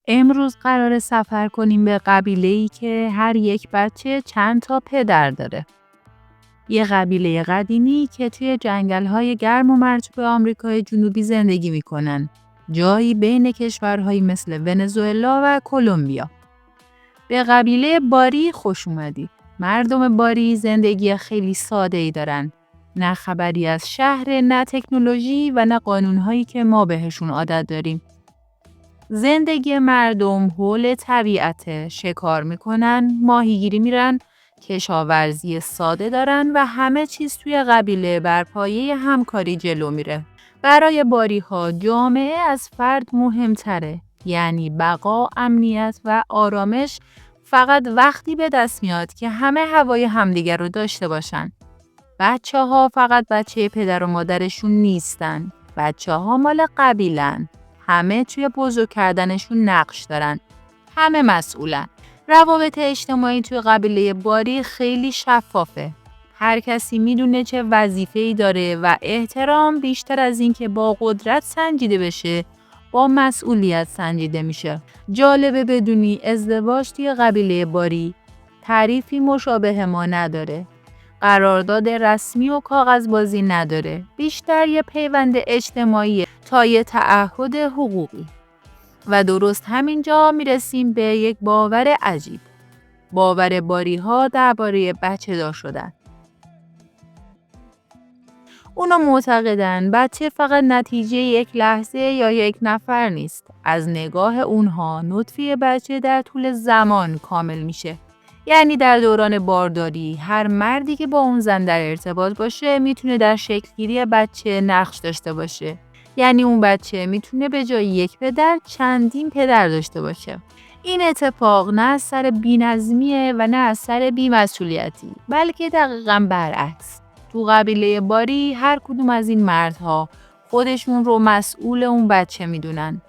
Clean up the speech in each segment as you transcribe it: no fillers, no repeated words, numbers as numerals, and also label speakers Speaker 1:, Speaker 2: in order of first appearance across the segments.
Speaker 1: امروز قراره سفر کنیم به قبیله‌ای که هر یک بچه چند تا پدر داره. یه قبیله قدیمی که توی جنگل‌های گرم و مرطوب آمریکای جنوبی زندگی می‌کنن. جایی بین کشورهایی مثل ونزوئلا و کلمبیا. به قبیله باری خوش اومدی. مردم باری زندگی خیلی ساده‌ای دارن. نه خبری از شهر، نه تکنولوژی و نه قانون‌هایی که ما بهشون عادت داریم. زندگی مردم حول طبیعت، شکار میکنن، ماهیگیری میرن، کشاورزی ساده دارن و همه چیز توی قبیله بر پایه همکاری جلو میره. برای باری‌ها جامعه از فرد مهمتره. یعنی بقا، امنیت و آرامش فقط وقتی به دست میاد که همه هوای همدیگر رو داشته باشن. بچه‌ها فقط بچه پدر و مادرشون نیستن. بچه‌ها مال قبیلن. همه توی بزرگ کردنشون نقش دارن. همه مسئولن. روابط اجتماعی توی قبیله باری خیلی شفافه. هر کسی میدونه چه وظیفه‌ای داره و احترام بیشتر از این که با قدرت سنجیده بشه، با مسئولیت سنجیده میشه. جالبه بدونی ازدواج توی قبیله باری تعریفی مشابه ما نداره. قرارداد رسمی و کاغذبازی نداره. بیشتر یه پیوند اجتماعی تا یه تعهد حقوقی. و درست همینجا میرسیم به یک باور عجیب. باور باری‌ها درباره بچه دار شدن. اونا معتقدن بچه فقط نتیجه یک لحظه یا یک نفر نیست. از نگاه اونها نطفه بچه در طول زمان کامل میشه. یعنی در دوران بارداری هر مردی که با اون زن در ارتباط باشه میتونه در شکلگیری بچه نقش داشته باشه. یعنی اون بچه میتونه به جای یک پدر چندین پدر داشته باشه. این اتفاق نه از سر بی‌نظمیه و نه از سر بی‌مسئولیتی، بلکه دقیقاً برعکس. تو قبیله باری هر کدوم از این مردها خودشون رو مسئول اون بچه میدونن.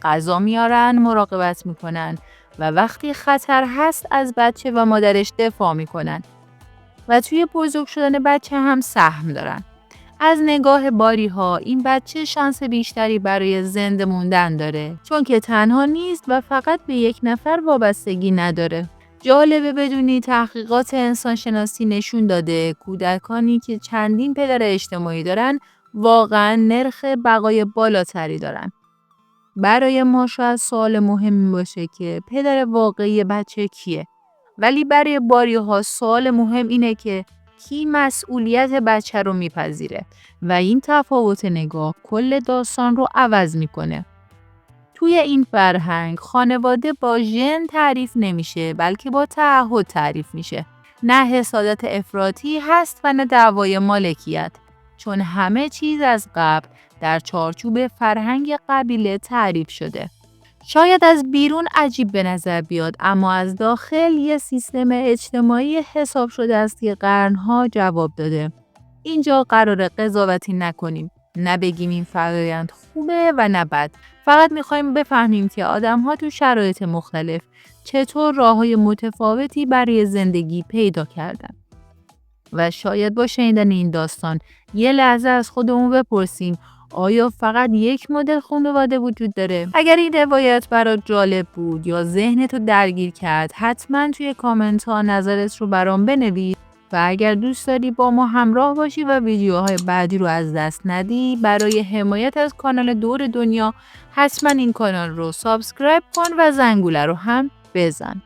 Speaker 1: غذا میارن، مراقبت میکنن و وقتی خطر هست از بچه و مادرش دفاع میکنن. و توی بزرگ شدن بچه هم سهم دارن. از نگاه باری‌ها این بچه شانس بیشتری برای زنده موندن داره، چون که تنها نیست و فقط به یک نفر وابستگی نداره. جالبه بدونی تحقیقات انسانشناسی نشون داده کودکانی که چندین پدر اجتماعی دارن واقعا نرخ بقای بالاتری دارن. برای ما شاید سوال مهمی باشه که پدر واقعی بچه کیه؟ ولی برای باری‌ها سوال مهم اینه که کی مسئولیت بچه رو میپذیره و این تفاوت نگاه کل داستان رو عوض میکنه. توی این فرهنگ خانواده با ژن تعریف نمیشه بلکه با تعهد تعریف میشه. نه حسادت افراطی هست و نه دعوای مالکیت، چون همه چیز از قبل در چارچوب فرهنگ قبیله تعریف شده. شاید از بیرون عجیب به نظر بیاد، اما از داخل یه سیستم اجتماعی حساب شده است که قرنها جواب داده. اینجا قراره قضاوتی نکنیم، نه بگیم این فرآیند خوبه و نه بد. فقط میخوایم بفهمیم که آدم‌ها تو شرایط مختلف چطور راه‌های متفاوتی برای زندگی پیدا کردن. و شاید با شنیدن این داستان یه لحظه از خودمون بپرسیم آیا فقط یک مدل خانواده وجود داره؟ اگر این روایت برات جالب بود یا ذهنتو درگیر کرد، حتما توی کامنت ها نظرت رو برام بنویس. و اگر دوست داری با ما همراه باشی و ویدیوهای بعدی رو از دست ندی، برای حمایت از کانال دور دنیا حتما این کانال رو سابسکرایب کن و زنگوله رو هم بزن.